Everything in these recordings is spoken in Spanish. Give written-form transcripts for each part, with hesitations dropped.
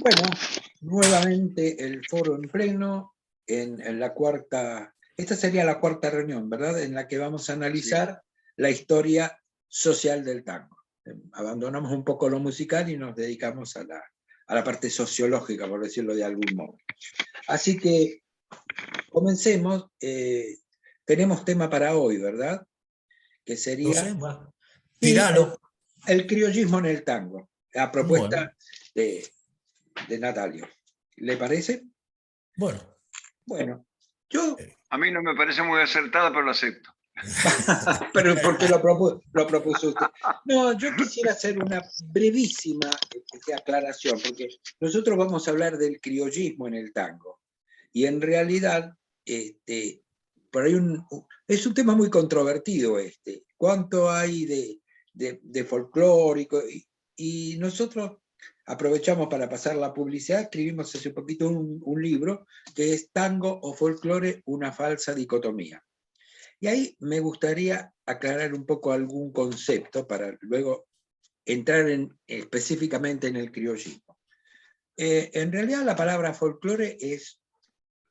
Bueno, nuevamente el foro en pleno, en la cuarta, esta sería la cuarta reunión, ¿verdad? En la que vamos a analizar la historia social del tango. Abandonamos un poco lo musical y nos dedicamos a la parte sociológica, por decirlo de algún modo. Así que comencemos. Tenemos tema para hoy, ¿verdad? Que sería... No sé, bueno, tiralo. tiralo. El criollismo en el tango, la propuesta Bueno. de Natalio. ¿Le parece? Bueno. Bueno, yo... A mí no me parece muy acertada, pero lo acepto. Pero ¿por qué lo propuso usted? No, yo quisiera hacer una brevísima aclaración, porque nosotros vamos a hablar del criollismo en el tango. Y en realidad, por ahí es un tema muy controvertido este. ¿Cuánto hay de folclórico? Y nosotros aprovechamos para pasar la publicidad, escribimos hace poquito un libro que es Tango o Folclore, una falsa dicotomía. Y ahí me gustaría aclarar un poco algún concepto para luego entrar específicamente en el criollismo. En realidad la palabra folclore es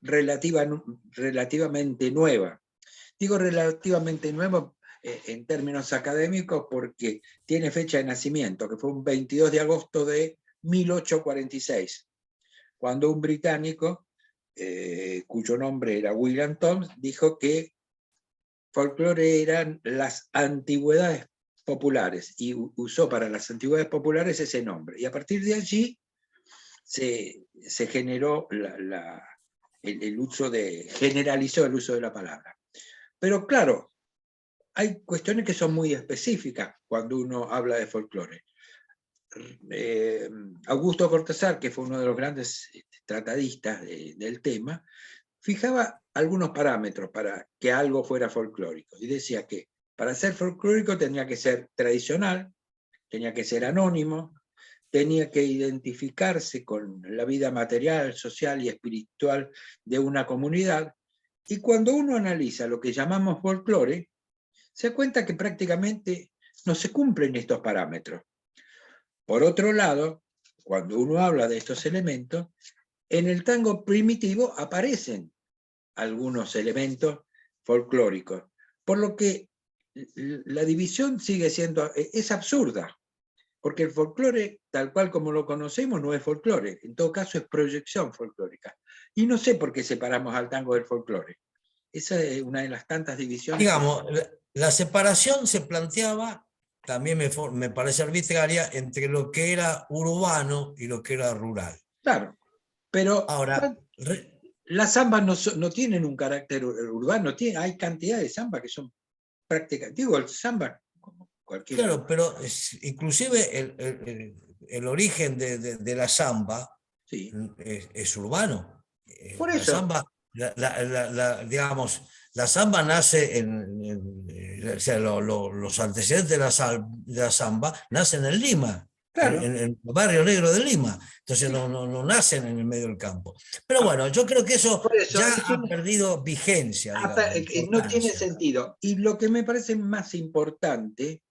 relativamente nueva. Digo relativamente nueva en términos académicos porque tiene fecha de nacimiento, que fue un 22 de agosto de 1846, cuando un británico, cuyo nombre era William Thoms, dijo que folclore eran las antigüedades populares y usó para las antigüedades populares ese nombre. Y a partir de allí se generó generalizó el uso de la palabra. Pero claro, hay cuestiones que son muy específicas cuando uno habla de folclore. Augusto Cortázar, que fue uno de los grandes tratadistas del tema, fijaba algunos parámetros para que algo fuera folclórico. Y decía que para ser folclórico tenía que ser tradicional, tenía que ser anónimo, tenía que identificarse con la vida material, social y espiritual de una comunidad. Y cuando uno analiza lo que llamamos folclore, se da cuenta que prácticamente no se cumplen estos parámetros. Por otro lado, cuando uno habla de estos elementos, en el tango primitivo aparecen algunos elementos folclóricos, por lo que la división sigue siendo, es absurda, porque el folclore, tal cual como lo conocemos, no es folclore, en todo caso es proyección folclórica. Y no sé por qué separamos al tango del folclore. Esa es una de las tantas divisiones. Digamos, la separación se planteaba, también me parece arbitraria, entre lo que era urbano y lo que era rural. Claro, pero ahora, las zambas no tienen un carácter urbano, hay cantidad de zambas que son prácticas. Digo, el zamba, como cualquier... Claro, pero inclusive el origen de la zamba sí. es urbano. Por eso. La zamba, digamos, la zamba nace o sea, los antecedentes de la zamba nacen en Lima, claro. en el barrio negro de Lima. Entonces no nacen en el medio del campo. Pero bueno, yo creo que eso ya ha perdido vigencia. Digamos, no tiene sentido. Y lo que me parece más importante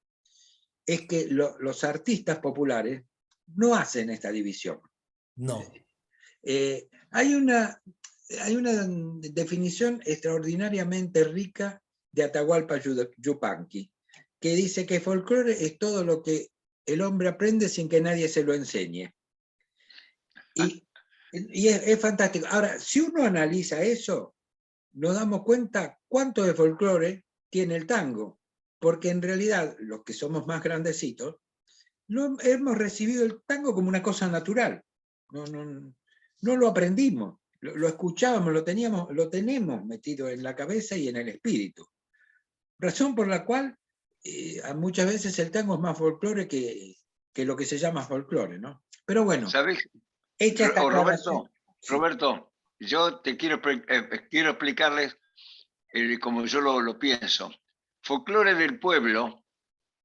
es que los artistas populares no hacen esta división. No. Hay una definición extraordinariamente rica de Atahualpa Yupanqui, que dice que folclore es todo lo que el hombre aprende sin que nadie se lo enseñe. Y es fantástico. Ahora, si uno analiza eso, nos damos cuenta cuánto de folclore tiene el tango, porque en realidad los que somos más grandecitos hemos recibido el tango como una cosa natural. No lo aprendimos, lo escuchábamos, lo tenemos metido en la cabeza y en el espíritu. Razón por la cual muchas veces el tango es más folclore que lo que se llama folclore, ¿no? Pero bueno, ¿sabes? Roberto, yo te quiero explicarles como yo lo pienso. Folclore del pueblo,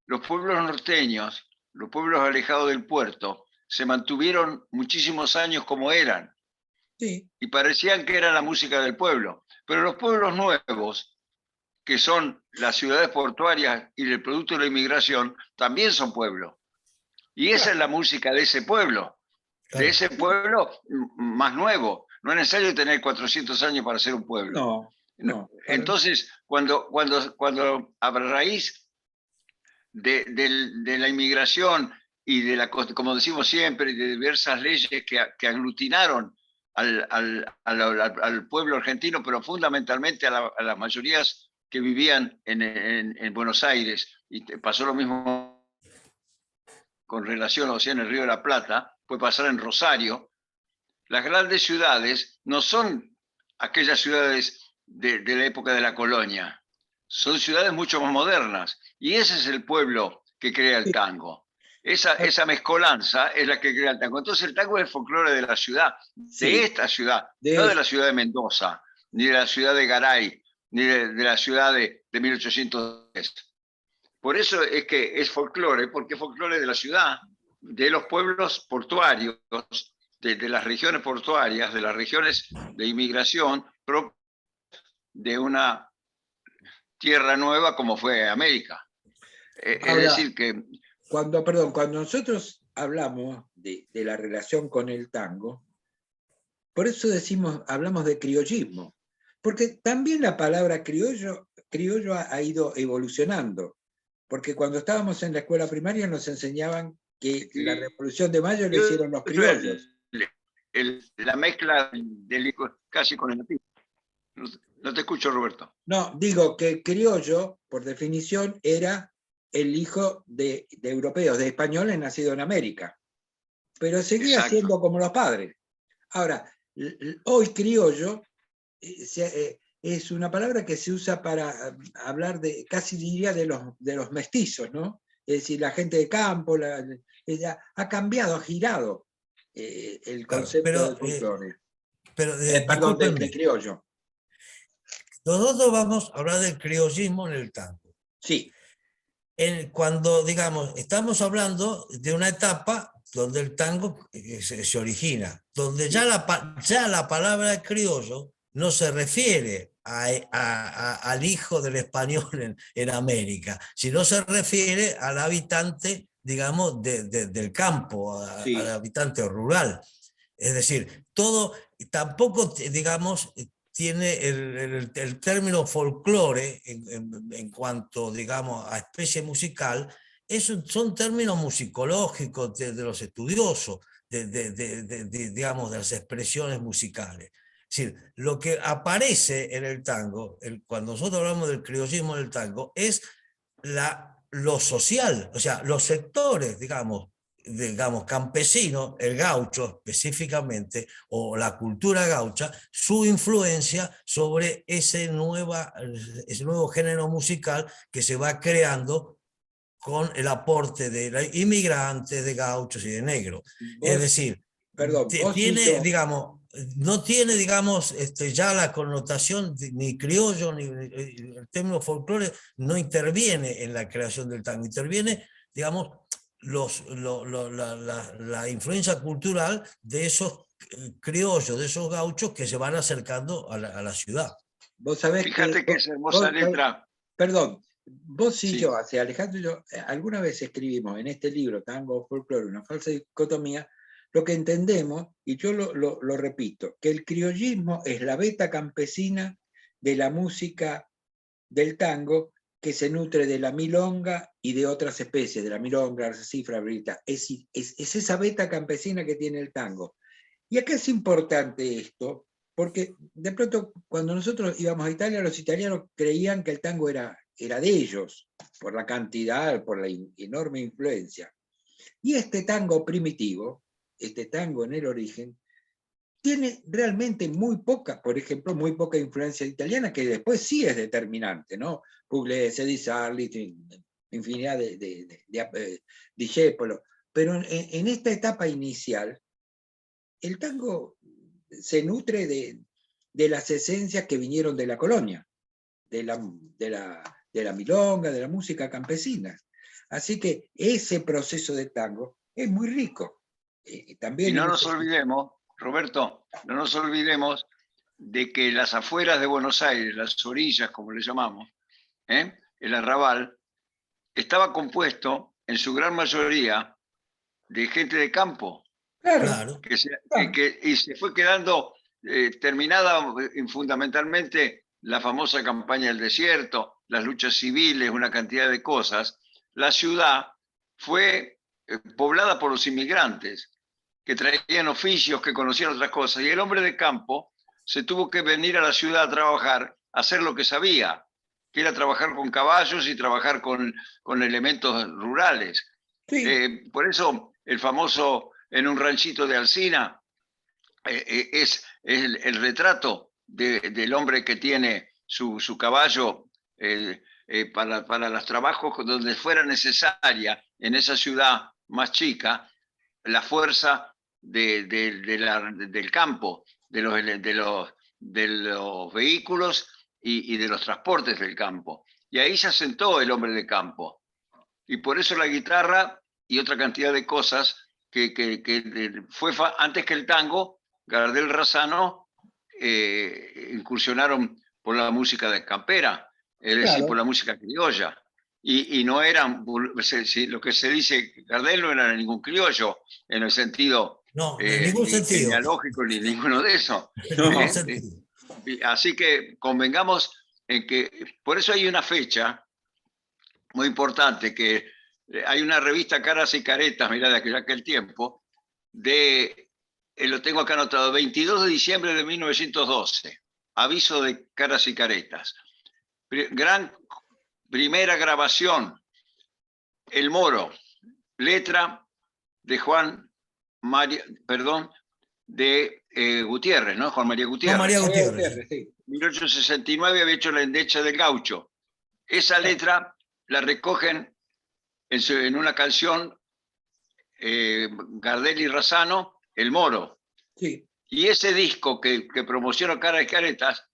los pueblos norteños, los pueblos alejados del puerto, se mantuvieron muchísimos años como eran. Sí. Y parecían que era la música del pueblo. Pero los pueblos nuevos, que son las ciudades portuarias y el producto de la inmigración, también son pueblos. Y esa es la música de ese pueblo. de ese pueblo más nuevo. No es necesario tener 400 años para ser un pueblo. No, no. Entonces, cuando a raíz de la inmigración y como decimos siempre, de diversas leyes que aglutinaron al pueblo argentino, pero fundamentalmente a las mayorías que vivían en Buenos Aires, y pasó lo mismo con relación, o sea, en el Río de la Plata, puede pasar en Rosario. Las grandes ciudades no son aquellas ciudades de la época de la colonia, son ciudades mucho más modernas, y ese es el pueblo que crea el tango. Esa mezcolanza es la que crea el tango. Entonces el tango es el folclore de la ciudad, de esta ciudad, no de la ciudad de Mendoza, ni de la ciudad de Garay, ni de la ciudad de 1810. Por eso es que es folclore, porque es folclore de la ciudad, de los pueblos portuarios, de las regiones portuarias, de las regiones de inmigración, de una tierra nueva como fue América. Es decir que... Cuando nosotros hablamos de la relación con el tango, por eso hablamos de criollismo, porque también la palabra criollo ha ido evolucionando, porque cuando estábamos en la escuela primaria nos enseñaban que la Revolución de Mayo lo hicieron los criollos. La mezcla casi con el latín. No te escucho, Roberto. No, digo que criollo, por definición, era el hijo de europeos, de españoles nacidos en América. Pero seguía siendo como los padres. Ahora, hoy criollo es una palabra que se usa para hablar casi diría de los mestizos, ¿no? Es decir, la gente de campo, ha cambiado, ha girado el concepto del folclore. Perdón, del criollo. Nosotros vamos a hablar del criollismo en el tango. Sí. Cuando, digamos, estamos hablando de una etapa donde el tango se origina, donde ya la palabra criollo no se refiere al hijo del español en América, sino se refiere al habitante, digamos, del campo, al habitante rural. Es decir, tampoco, digamos, tiene el término folclore en cuanto, digamos, a especie musical, son términos musicológicos de los estudiosos, digamos, de las expresiones musicales. Es decir, lo que aparece en el tango, cuando nosotros hablamos del criollismo del tango, es lo social, o sea, los sectores, digamos, campesino, el gaucho específicamente, o la cultura gaucha, su influencia sobre ese nuevo género musical que se va creando con el aporte de inmigrantes, de gauchos y de negros. Es decir, no tiene, digamos, ya la connotación ni criollo, ni el término folclore no interviene en la creación del tango, interviene, digamos, la influencia cultural de esos criollos, de esos gauchos que se van acercando a la ciudad. Vos sabés Fíjate que es hermosa letra. Perdón, vos y yo, Alejandro y yo, alguna vez escribimos en este libro, Tango Folclore, una falsa dicotomía, lo que entendemos, y yo lo repito, que el criollismo es la veta campesina de la música del tango que se nutre de la milonga y de otras especies, de la milonga, la cifra, brita. Es esa veta campesina que tiene el tango. Y acá es importante esto, porque de pronto cuando nosotros íbamos a Italia, los italianos creían que el tango era de ellos, por la cantidad, por la enorme influencia. Y este tango primitivo, este tango en el origen, tiene realmente muy poca, por ejemplo, muy poca influencia italiana, que después sí es determinante, ¿no? Pugliese, Di Sarli, infinidad de discípulos. Pero en esta etapa inicial, el tango se nutre de las esencias que vinieron de la colonia, de la milonga, de la música campesina. Así que ese proceso de tango es muy rico. También y no nos olvidemos, Roberto, no nos olvidemos de que las afueras de Buenos Aires, las orillas, como le llamamos, el arrabal, estaba compuesto en su gran mayoría de gente de campo, Claro, Claro. claro. Y se fue quedando terminada fundamentalmente la famosa campaña del desierto, las luchas civiles, una cantidad de cosas. La ciudad fue poblada por los inmigrantes que traían oficios, que conocían otras cosas, y el hombre de campo se tuvo que venir a la ciudad a trabajar, a hacer lo que sabía, que era trabajar con caballos y trabajar con elementos rurales. Sí, Por eso el famoso En un ranchito de Alsina es el retrato del hombre que tiene su caballo para los trabajos donde fuera necesaria en esa ciudad más chica la fuerza del campo, de los vehículos y de los transportes del campo. Y ahí se asentó el hombre de campo. Y por eso la guitarra y otra cantidad de cosas que fue antes que el tango, Gardel Razano incursionaron por la música de campera, es decir, por claro. la música criolla. Y no eran, lo que se dice, Gardel no era ningún criollo en el sentido No, en ningún ni sentido. genealógico ni ninguno de eso. En ningún No, sentido. Así que convengamos en que por eso hay una fecha muy importante, que hay una revista Caras y Caretas, mirá, de aquel tiempo, lo tengo acá anotado, 22 de diciembre de 1912, aviso de Caras y Caretas. Primera grabación, El Moro, letra de Gutiérrez, ¿no? Juan María Juan María Gutiérrez. María Gutiérrez. Gutiérrez, sí. 1869 había hecho La Endecha del Gaucho. Esa letra la recogen en una canción Gardel y Razano, El Moro. Sí, Y ese disco que promociona Caras y Caretas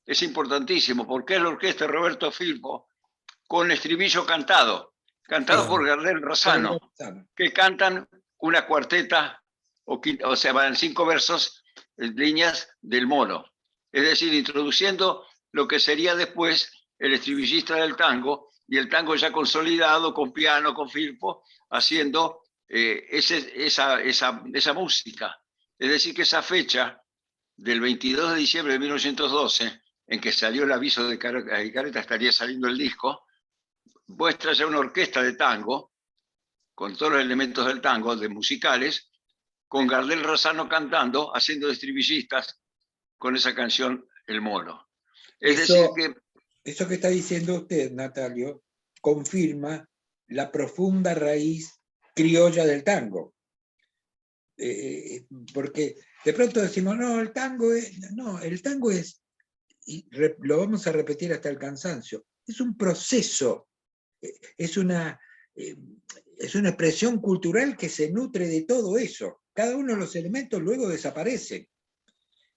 es importantísimo porque es la orquesta de Roberto Firpo con estribillo cantado por Claro. Gardel Razano, que cantan una cuarteta, o sea, van 5 versos, líneas del Moro. Es decir, introduciendo lo que sería después el estribillista del tango, y el tango ya consolidado, con piano, con Firpo, haciendo esa música. Es decir, que esa fecha del 22 de diciembre de 1912, en que salió el aviso de Caras y Caretas, estaría saliendo el disco, muestra ya una orquesta de tango, con todos los elementos del tango, de musicales, con Gardel Razano cantando, haciendo de estribillistas con esa canción El Moro. Es decir eso, que... eso que está diciendo usted, Natalio, confirma la profunda raíz criolla del tango. Porque de pronto decimos, no, el tango es, y lo vamos a repetir hasta el cansancio, es un proceso, es una, es una expresión cultural que se nutre de todo eso. Cada uno de los elementos luego desaparecen.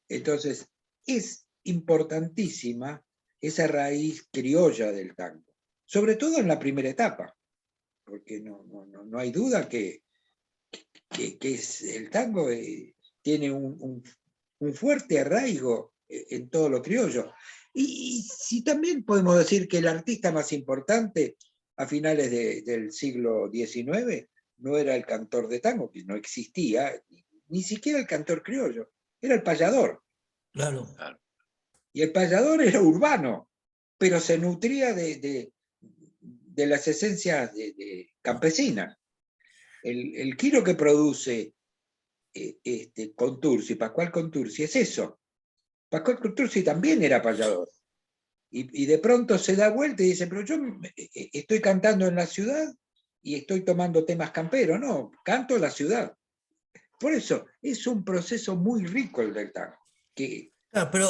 Entonces, es importantísima esa raíz criolla del tango, sobre todo en la primera etapa, porque no hay duda que el tango tiene un fuerte arraigo en todo lo criollo. Y si también podemos decir que el artista más importante a finales del siglo XIX no era el cantor de tango, que no existía, ni siquiera el cantor criollo, era el payador. Claro. Y el payador era urbano, pero se nutría de las esencias campesinas. El kilo que produce Contursi, Pascual Contursi, es eso. Pascual Contursi también era payador. Y de pronto se da vuelta y dice, pero yo estoy cantando en la ciudad y estoy tomando temas camperos. No, canto en la ciudad. Por eso es un proceso muy rico el del tango. Claro, pero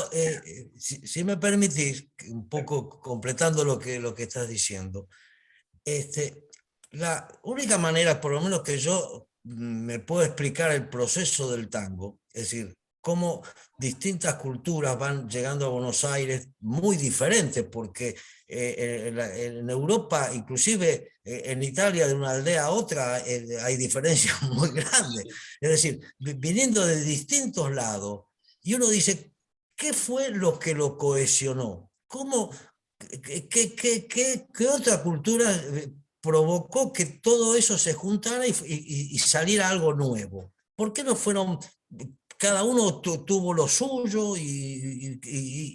si me permitís, un poco completando lo que estás diciendo, la única manera, por lo menos que yo me puedo explicar el proceso del tango, es decir, cómo distintas culturas van llegando a Buenos Aires muy diferentes, porque en Europa, inclusive en Italia, de una aldea a otra, hay diferencias muy grandes. Es decir, viniendo de distintos lados, y uno dice, ¿qué fue lo que lo cohesionó? ¿Cómo, qué otra cultura provocó que todo eso se juntara y saliera algo nuevo? ¿Por qué no fueron, cada uno tuvo lo suyo y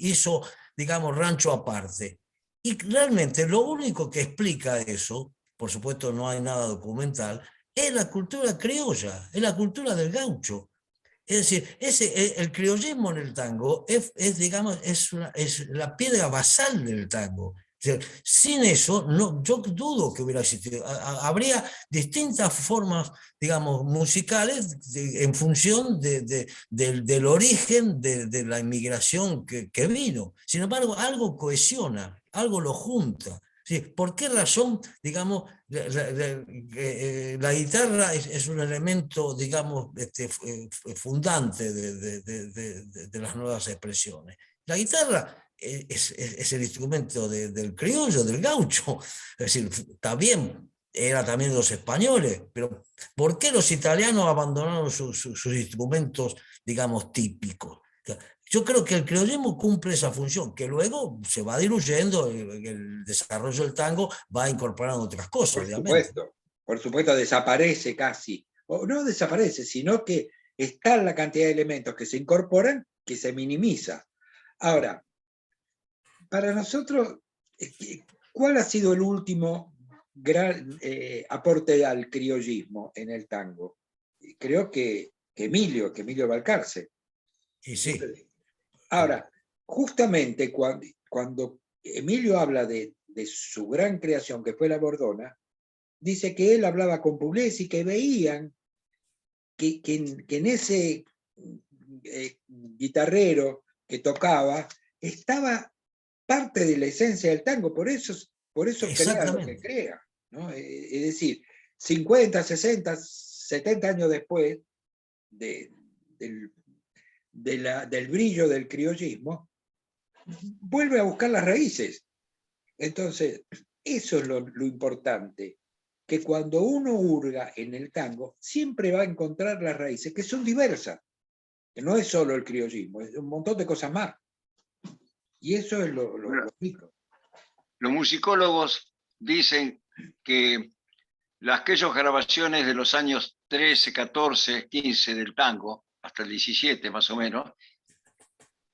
hizo, digamos, rancho aparte? Y realmente lo único que explica eso, por supuesto no hay nada documental, es la cultura criolla, es la cultura del gaucho. Es decir, el criollismo en el tango digamos, es la piedra basal del tango. O sea, sin eso, no, yo dudo que hubiera existido. Habría distintas formas, digamos, musicales en función del origen de la inmigración que vino. Sin embargo, algo cohesiona, algo lo junta. Sí, ¿por qué razón, digamos, la guitarra es un elemento, digamos, fundante de las nuevas expresiones? La guitarra es el instrumento del criollo, del gaucho. Es decir, está bien, era también de los españoles, pero ¿por qué los italianos abandonaron sus instrumentos, digamos, típicos? Yo creo que el criollismo cumple esa función, que luego se va diluyendo, el desarrollo del tango va incorporando otras cosas, obviamente. Por supuesto, desaparece casi, o no desaparece, sino que está la cantidad de elementos que se incorporan que se minimiza. Ahora, para nosotros, ¿cuál ha sido el último gran aporte al criollismo en el tango? Creo que Emilio Balcarce. Y sí. Ahora, justamente cuando Emilio habla de su gran creación, que fue la Bordona, dice que él hablaba con Pugliese y que veían que en ese guitarrero que tocaba estaba parte de la esencia del tango, por eso crea lo que crea, ¿no? Es decir, 50, 60, 70 años después del brillo del criollismo, vuelve a buscar las raíces. Entonces, eso es lo importante, que cuando uno hurga en el tango, siempre va a encontrar las raíces, que son diversas, que no es solo el criollismo, es un montón de cosas más. Y eso es lo rico. Los musicólogos dicen que aquellas grabaciones de los años 13, 14, 15 del tango, hasta el 17 más o menos,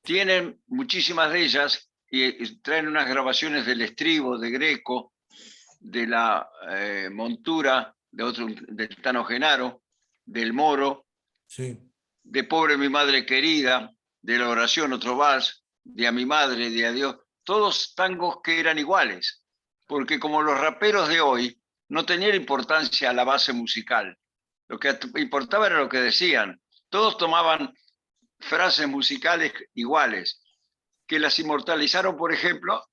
tienen muchísimas de ellas y traen unas grabaciones del estribo, de Greco, de la montura, del Tano Genaro, del Moro, sí, de Pobre mi madre querida, de La oración, otro vals, de A mi madre, de Adiós, todos tangos que eran iguales, porque como los raperos de hoy no tenían importancia a la base musical, lo que importaba era lo que decían, todos tomaban frases musicales iguales, que las inmortalizaron, por ejemplo,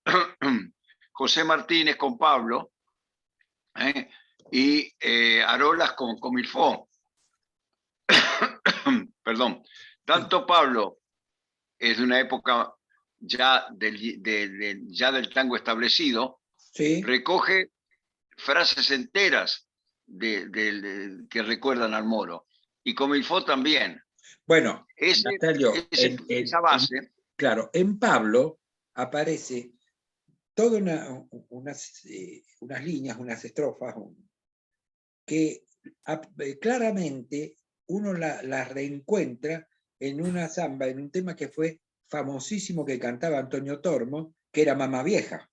José Martínez con Pablo, y Arolas con Comilfó. Perdón. Tanto Pablo es de una época ya del tango establecido, ¿Sí? recoge frases enteras que recuerdan al Moro. Y Comilfó también. Bueno, Natalio, esa base. Claro, en Pablo aparece todas unas líneas, unas estrofas, que claramente uno las reencuentra en una samba, en un tema que fue famosísimo que cantaba Antonio Tormo, que era Mamá Vieja.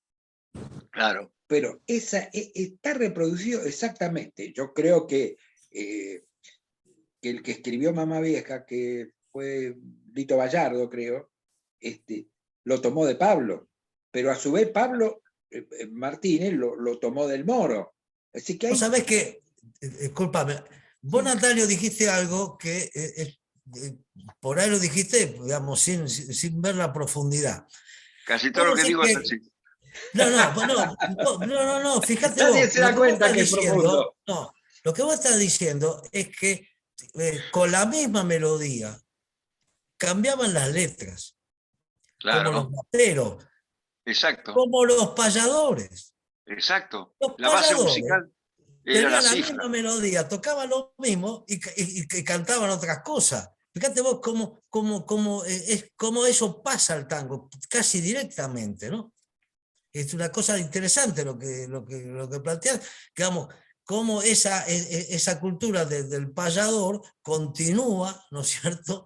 Claro. Pero esa está reproducido exactamente. Yo creo que el que escribió Mamá Vieja, que fue Lito Vallardo, creo, lo tomó de Pablo, pero a su vez Pablo Martínez lo tomó del Moro. Así que hay... ¿Vos sabés que, discúlpame, vos, Natalio, dijiste algo que por ahí lo dijiste, digamos, sin ver la profundidad? Casi todo lo que digo es así. No, fíjate Nadie vos, se da cuenta que es profundo. No, lo que vos estás diciendo es que con la misma melodía cambiaban las letras, claro, como los raperos, exacto, como los payadores. Exacto. Los La base payadores musical era tenían la la cifra. misma melodía, tocaban lo mismo y cantaban otras cosas. Fíjate vos cómo eso pasa al tango, casi directamente, ¿no? Es una cosa interesante lo que planteas, digamos, cómo esa cultura del payador continúa, ¿no es cierto?,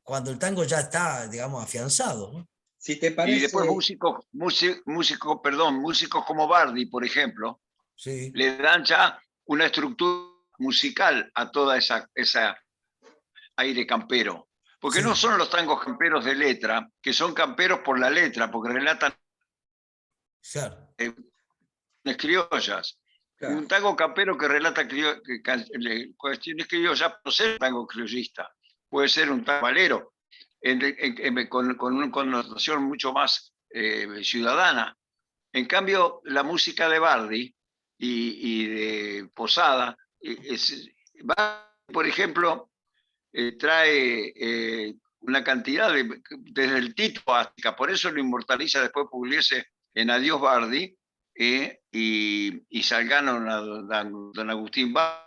cuando el tango ya está, digamos, afianzado, ¿no? Si te Y después parece, músicos como Bardi, por ejemplo, Sí, le dan ya una estructura musical a toda esa aire campero. Porque no sí, son los tangos camperos de letra, que son camperos por la letra, porque relatan claro, criollas. Un claro, tango campero que relata cuestiones criollas puede ser un tango criollista, puede ser un tango valero, con una connotación mucho más ciudadana. En cambio, la música de Bardi y de Posada, por ejemplo, trae una cantidad desde el Tito hasta, por eso lo inmortaliza después Pugliese en Adiós Bardi, y Salgano, don Agustín Bardi.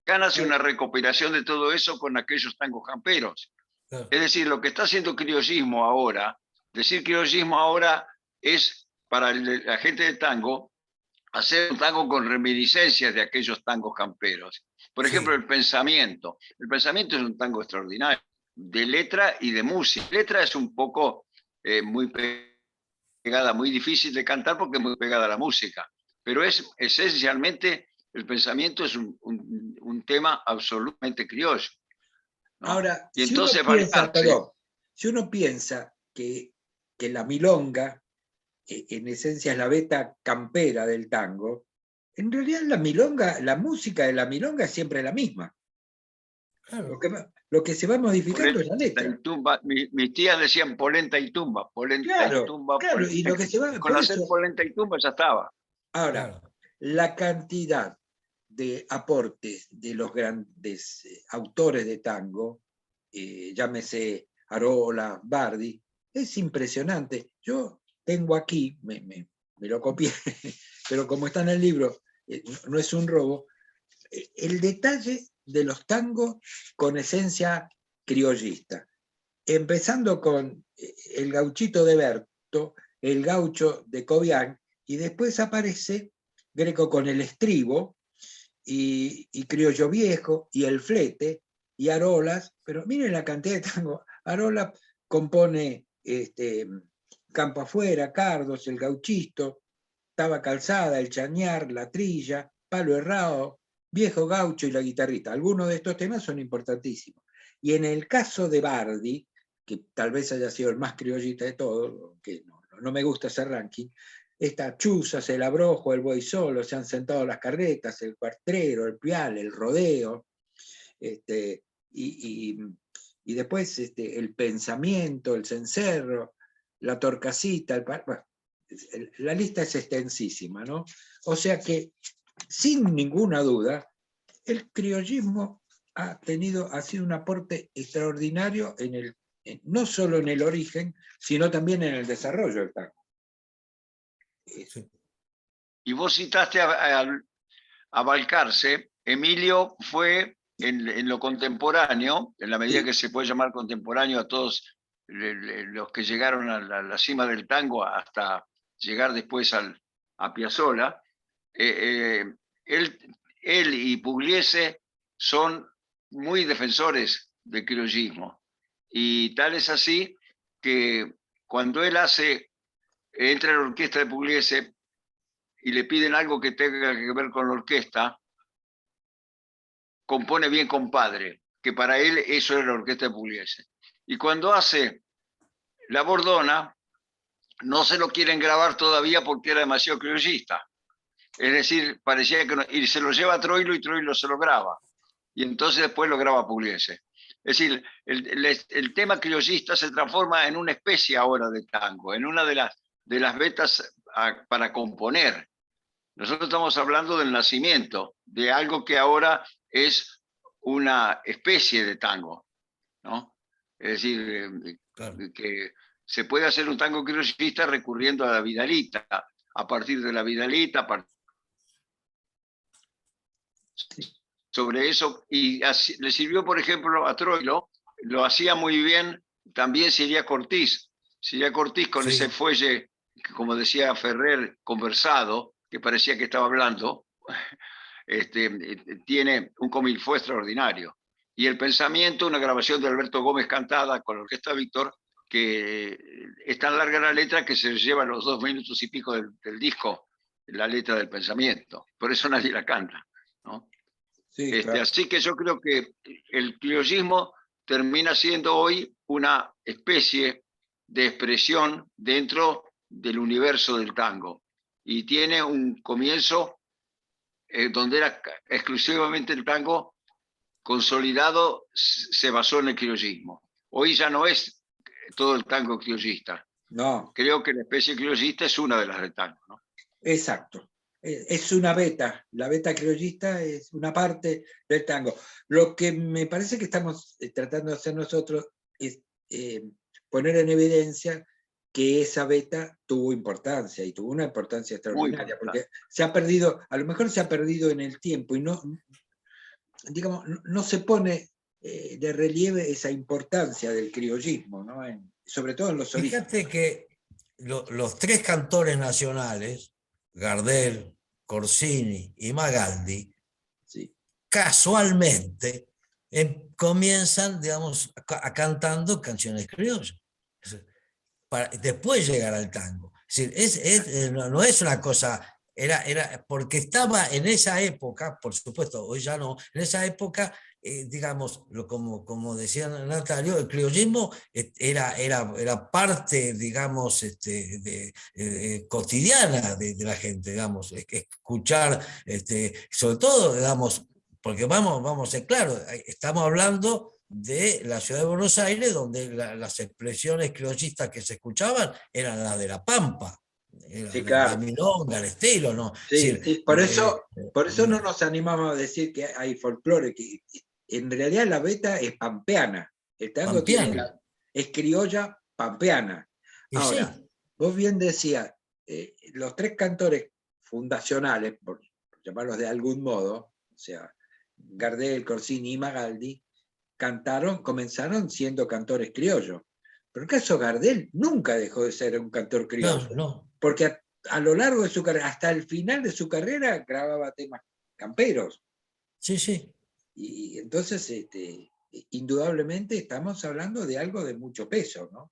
Hace una ahora, recopilación de todo eso con aquellos tangos camperos. claro, Es decir, lo que está haciendo criollismo ahora, decir criollismo ahora es para la gente de tango hacer un tango con reminiscencias de aquellos tangos camperos. Por ejemplo, sí, el pensamiento. El pensamiento es un tango extraordinario, de letra y de música. La letra es un poco muy pegada, muy difícil de cantar porque es muy pegada a la música, pero es esencialmente, el pensamiento es un tema absolutamente criollo, ¿no? ahora, Y si uno entonces piensa, Balcarce, perdón, si uno piensa que la milonga, en esencia es la beta campera del tango, en realidad la milonga, la música de la milonga es siempre la misma. claro, Lo que se va modificando es la polenta letra. y tumba, mis tías decían polenta y Claro, tumba, claro, y lo que se y va, con por hacer eso, polenta y tumba ya estaba. ahora, claro, la cantidad de aportes de los grandes autores de tango, llámese Arola, Bardi, es impresionante. Yo tengo aquí, me lo copié, pero como está en el libro, no es un robo, el detalle de los tangos con esencia criollista. Empezando con el gauchito de Berto, el gaucho de Cobian, y después aparece Greco con el estribo, y Criollo Viejo, y el flete, y Arolas, pero miren la cantidad de tango. Arola compone Campo Afuera, Cardos, el gauchito, Taba Calzada, el chañar, la trilla, Palo Errado, Viejo Gaucho y la guitarrita. Algunos de estos temas son importantísimos. Y en el caso de Bardi, que tal vez haya sido el más criollita de todos, que no me gusta ese ranking, está Chuzas, el Abrojo, el Buey Solo, se han sentado las carretas, el Cuartrero, el Pial, el Rodeo, este, y, y, y después el Pensamiento, el Cencerro, la Torcasita, bueno, la lista es extensísima, ¿no? O sea que, sin ninguna duda, el criollismo ha sido un aporte extraordinario no solo en el origen, sino también en el desarrollo del tango. sí, Y vos citaste a Balcarce. Emilio fue en lo contemporáneo, en la medida Sí, que se puede llamar contemporáneo a todos los que llegaron a la cima del tango hasta llegar después a Piazzolla, eh, eh, él, él y Pugliese son muy defensores del criollismo. Y tal es así que cuando él entra en la orquesta de Pugliese y le piden algo que tenga que ver con la orquesta, compone bien compadre, que para él eso era la orquesta de Pugliese. Y cuando hace La Bordona, no se lo quieren grabar todavía porque era demasiado criollista. Es decir, parecía que no, y se lo lleva a Troilo y Troilo se lo graba. Y entonces después lo graba Pugliese. Es decir, el tema criollista se transforma en una especie ahora de tango, en una de las vetas para componer. Nosotros estamos hablando del nacimiento, de algo que ahora es una especie de tango, ¿no? Es decir, claro, que se puede hacer un tango criollista recurriendo a la Vidalita, a partir de la Vidalita, sobre eso, y así, le sirvió, por ejemplo, a Troilo, lo hacía muy bien también Siria Cortiz con ese sí, fuelle, como decía Ferrer, conversado, que parecía que estaba hablando, tiene un comilfó extraordinario. Y el pensamiento, una grabación de Alberto Gómez cantada con la Orquesta Víctor, que es tan larga la letra que se lleva los 2 minutos y pico del disco, la letra del pensamiento. Por eso nadie la canta, ¿no? Sí, claro. Así que yo creo que el criollismo termina siendo hoy una especie de expresión dentro del universo del tango. Y tiene un comienzo donde era exclusivamente el tango consolidado, se basó en el criollismo. Hoy ya no es todo el tango criollista. No, Creo que la especie criollista es una de las del tango, ¿no? exacto. Es una beta, la beta criollista es una parte del tango. Lo que me parece que estamos tratando de hacer nosotros es poner en evidencia que esa beta tuvo importancia, y tuvo una importancia extraordinaria, porque se ha perdido, a lo mejor se ha perdido en el tiempo, y no, digamos, no se pone de relieve esa importancia del criollismo, ¿no? Sobre todo en los orígenes. Fíjate que los 3 cantores nacionales, Gardel, Corsini y Magaldi, Sí. casualmente comienzan, digamos, cantando canciones criollas. Después llegar al tango. Es decir, no es una cosa, era porque estaba en esa época, por supuesto, hoy ya no, en esa época, digamos, como decía Natalio, el criollismo era parte, digamos, cotidiana de la gente, digamos, escuchar, sobre todo, digamos, porque vamos a ser claros, estamos hablando de la ciudad de Buenos Aires, donde las expresiones criollistas que se escuchaban eran las de la Pampa, Sí, claro. la milonga, el estilo, ¿no? Sí, Es sí, por eso no nos animamos a decir que hay folclore, que en realidad la beta es pampeana, el tango pampeana. es criolla pampeana. Y Ahora, sí, vos bien decías, los 3 cantores fundacionales, por llamarlos de algún modo, o sea, Gardel, Corsini y Magaldi, comenzaron siendo cantores criollos. Pero el caso Gardel nunca dejó de ser un cantor criollo, no. porque a lo largo de su carrera, hasta el final de su carrera, grababa temas camperos. Sí. Y entonces, indudablemente, estamos hablando de algo de mucho peso, ¿no?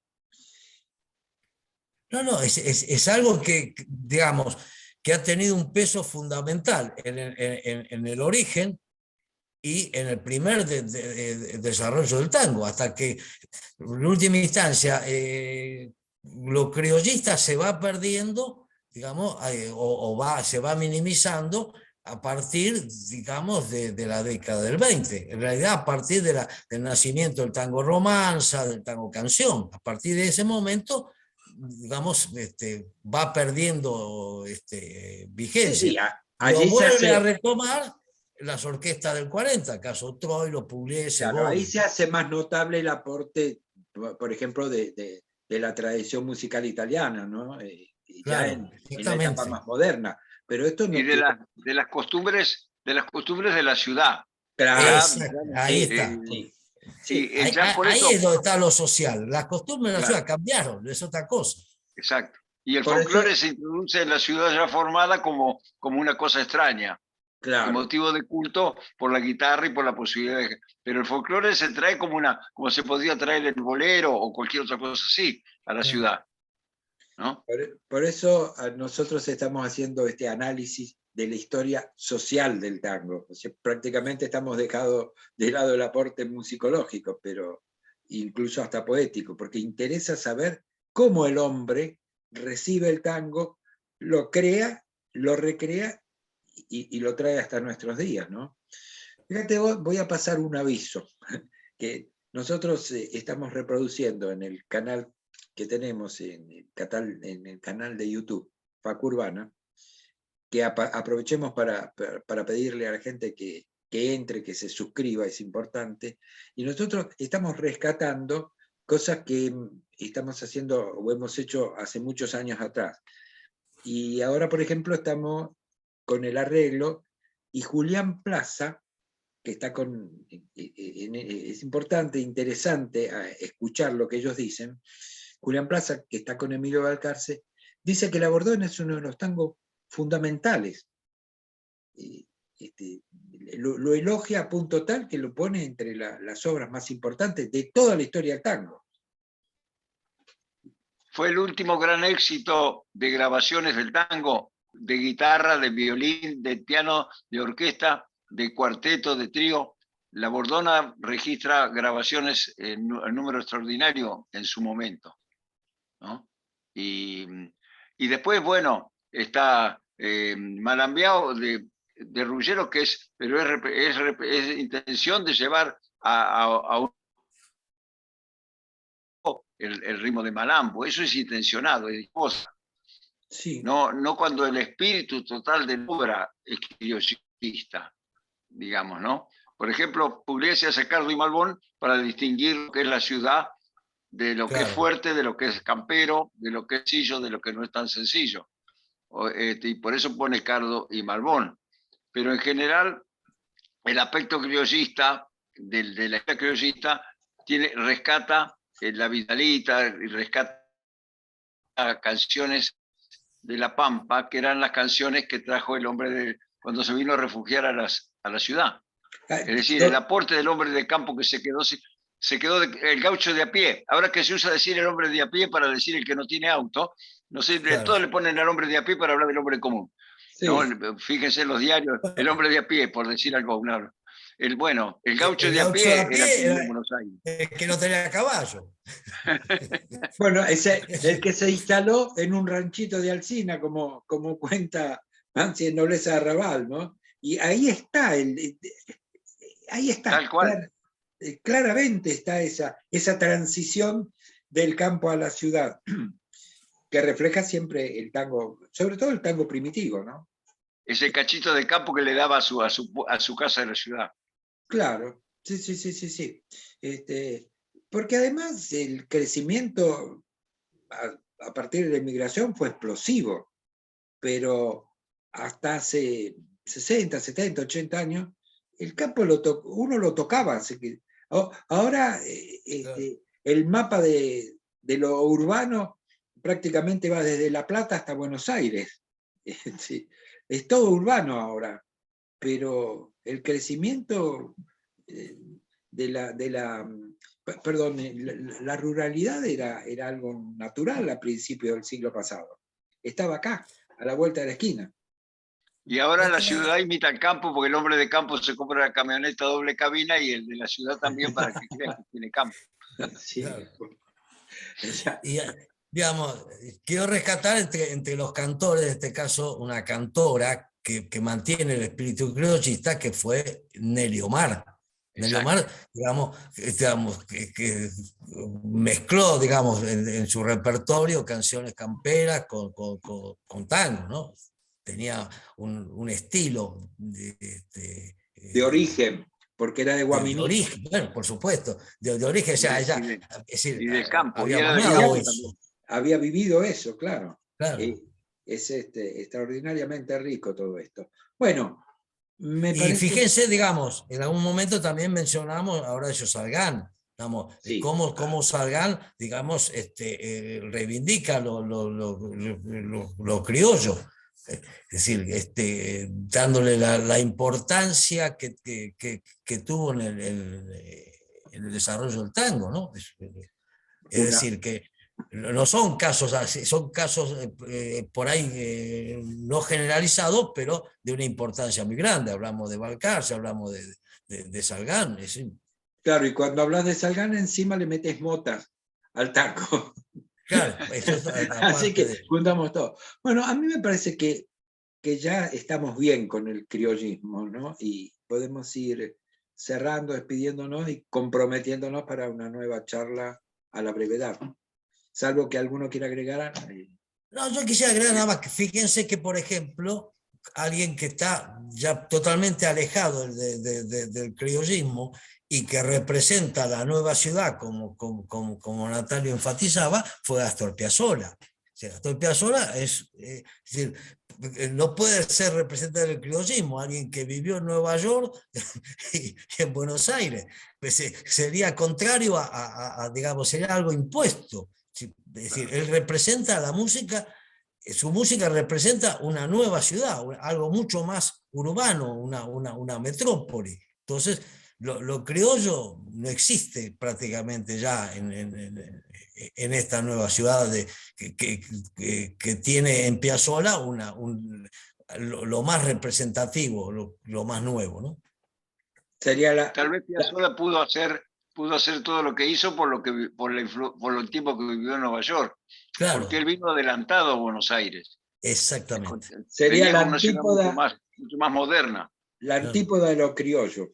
No, es algo que, digamos, que ha tenido un peso fundamental en el origen y en el primer desarrollo del tango, hasta que en última instancia lo criollista se va perdiendo, digamos, se va minimizando a partir, digamos, de la década del 20. En realidad, a partir del nacimiento del tango romanza, del tango canción, a partir de ese momento, digamos, va perdiendo vigencia. Sí, Lo allí se vuelve a hace, retomar las orquestas del 40, caso Troilo, Pugliese, claro, ahí Bowie. se hace más notable el aporte, por ejemplo, de la tradición musical italiana, ¿no? Ya Claro, en la etapa exactamente. más moderna. Pero esto Y no quiere. de las costumbres de la ciudad. Claro, Ya, Ahí sí, está. sí, Sí, sí, ya por ahí es eso, donde está lo social. Las costumbres de la claro, ciudad cambiaron, es otra cosa. exacto. Y el por eso, folclore se introduce en la ciudad ya formada como una cosa extraña, y claro. motivo de culto por la guitarra y por la posibilidad de... Pero el folclore se trae como se podía traer el bolero o cualquier otra cosa así a la Claro. ciudad, ¿no? Por eso nosotros estamos haciendo este análisis de la historia social del tango. O sea, prácticamente estamos dejando de lado el aporte musicológico, pero incluso hasta poético, porque interesa saber cómo el hombre recibe el tango, lo crea, lo recrea y lo trae hasta nuestros días, ¿no? Fíjate, voy a pasar un aviso que nosotros estamos reproduciendo en el canal que tenemos en el canal de YouTube, Facu Urbana, que aprovechemos para pedirle a la gente que entre, que se suscriba, es importante. Y nosotros estamos rescatando cosas que estamos haciendo o hemos hecho hace muchos años atrás. Y ahora, por ejemplo, estamos con el arreglo y Julián Plaza, que está es importante, interesante escuchar lo que ellos dicen. Julián Plaza, que está con Emilio Balcarce, dice que el Abordón es uno de los tangos fundamentales. Lo elogia a punto tal que lo pone entre las obras más importantes de toda la historia del tango. Fue el último gran éxito de grabaciones del tango, de guitarra, de violín, de piano, de orquesta, de cuarteto, de trío. La Bordona registra grabaciones en número extraordinario en su momento, ¿no? Y después, bueno, está Malambiao de Ruggiero, que es, pero es intención de llevar a el ritmo de Malambo. Eso es intencionado, es cosa. Sí. No cuando el espíritu total de la obra es criollista, digamos, ¿no? Por ejemplo, Pugliese hace Cardo y Malbón para distinguir lo que es la ciudad de lo que es fuerte, de lo que es campero, de lo que es sencillo, de lo que no es tan sencillo. Y por eso pone Cardo y Malbón. Pero en general, el aspecto criollista de la idea criollista rescata la Vidalita y rescata canciones de La Pampa, que eran las canciones que trajo el hombre cuando se vino a refugiar a la ciudad. Es decir, el aporte del hombre de campo que se quedó el gaucho de a pie. Ahora que se usa decir el hombre de a pie para decir el que no tiene auto, no sé, claro. Todos le ponen al hombre de a pie para hablar del hombre común. Sí. ¿No? Fíjense en los diarios, el hombre de a pie, por decir algo. El gaucho de a pie era de Buenos Aires. Que no tenía caballo. Bueno, el que se instaló en un ranchito de Alsina, como cuenta Mansi en Nobleza de Arrabal, ¿no? Y ahí está, ahí está. Tal cual. Claramente está esa transición del campo a la ciudad, que refleja siempre el tango, sobre todo el tango primitivo, ¿no? Ese cachito de campo que le daba a su casa de la ciudad. Claro, sí. Porque además el crecimiento a partir de la inmigración fue explosivo, pero hasta hace 60, 70, 80 años, el campo uno lo tocaba. Así que, ahora el mapa de lo urbano prácticamente va desde La Plata hasta Buenos Aires. Es todo urbano ahora, pero el crecimiento la ruralidad era algo natural a principios del siglo pasado. Estaba acá, a la vuelta de la esquina. Y ahora la ciudad imita el campo, porque el hombre de campo se compra la camioneta doble cabina y el de la ciudad también para que crea que tiene campo. Sí. Claro. Y, digamos, quiero rescatar entre los cantores, en este caso, una cantora que mantiene el espíritu criollista, que fue Nelly Omar. Nelly Omar, digamos que mezcló, digamos, en su repertorio canciones camperas con tango, ¿no? Tenía un estilo de origen, porque era de Guaminí. De origen, bueno, por supuesto, de origen, o sea, ella, es decir, y del campo, había vivido eso, claro. Es extraordinariamente rico todo esto. Bueno, me parece... Y fíjense, digamos, en algún momento también mencionamos ahora de Salgán, digamos, sí, cómo Salgán, digamos, reivindica lo criollo. Es decir, dándole la importancia que tuvo en el desarrollo del tango, ¿no? Es decir, que no son casos así, son casos por ahí no generalizados, pero de una importancia muy grande. Hablamos de Balcarce, hablamos de Salgán. Claro, y cuando hablas de Salgán, encima le metes motas al tango. Claro, eso es así que juntamos todo. Bueno, a mí me parece que ya estamos bien con el criollismo, ¿no? Y podemos ir cerrando, despidiéndonos y comprometiéndonos para una nueva charla a la brevedad. Salvo que alguno quiera agregar. No, yo quisiera agregar nada más que fíjense que, por ejemplo, alguien que está ya totalmente alejado del criollismo y que representa la nueva ciudad, como Natalio enfatizaba, fue Astor Piazzolla. O sea, Astor Piazzolla es decir, no puede ser representante del criollismo, alguien que vivió en Nueva York y en Buenos Aires. Pues sería contrario digamos, sería algo impuesto. Es decir, él representa la música su música representa una nueva ciudad, algo mucho más urbano, una metrópoli. Entonces, lo criollo no existe prácticamente ya en esta nueva ciudad que tiene en Piazzolla lo más representativo, lo más nuevo, ¿no? Sería Tal vez Piazzolla pudo hacer todo lo que hizo por el tiempo que vivió en Nueva York, Claro, porque él vino adelantado a Buenos Aires. exactamente. sería Venía la con una ciudad antípoda, mucho más moderna. la antípoda de lo criollo.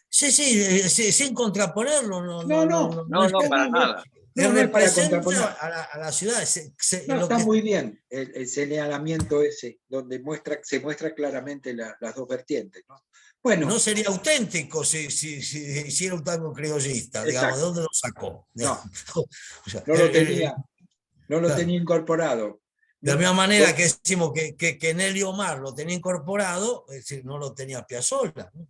Sí, sí, sin contraponerlo, No, no, No, para no, nada. no es para contraponer. Representa a la ciudad. No, Lo está que, muy bien el señalamiento ese, donde se muestra claramente las dos vertientes, ¿no? Bueno, no sería auténtico si hiciera un tango criollista, digamos, ¿de exacto. dónde lo sacó? No, O sea, no lo tenía, no lo claro. tenía incorporado. De la No, misma manera que decimos que Nelly Omar lo tenía incorporado, es decir, no lo tenía Piazzolla, ¿no?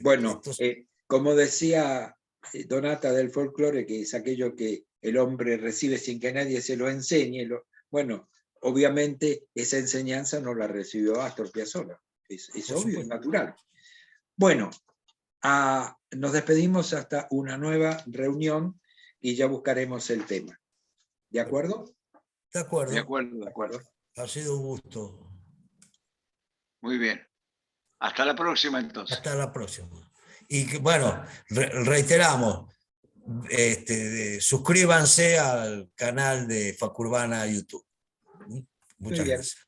bueno, Entonces, como decía Donata del folclore, que es aquello que el hombre recibe sin que nadie se lo enseñe, bueno, obviamente esa enseñanza no la recibió Astor Piazzolla, es obvio, es natural. Bueno, nos despedimos hasta una nueva reunión y ya buscaremos el tema. ¿De acuerdo? de acuerdo. De acuerdo, de acuerdo. Ha sido un gusto. Muy bien. Hasta la próxima, entonces. Hasta la próxima. Y bueno, reiteramos, suscríbanse al canal de Facurbana YouTube. Muchas gracias.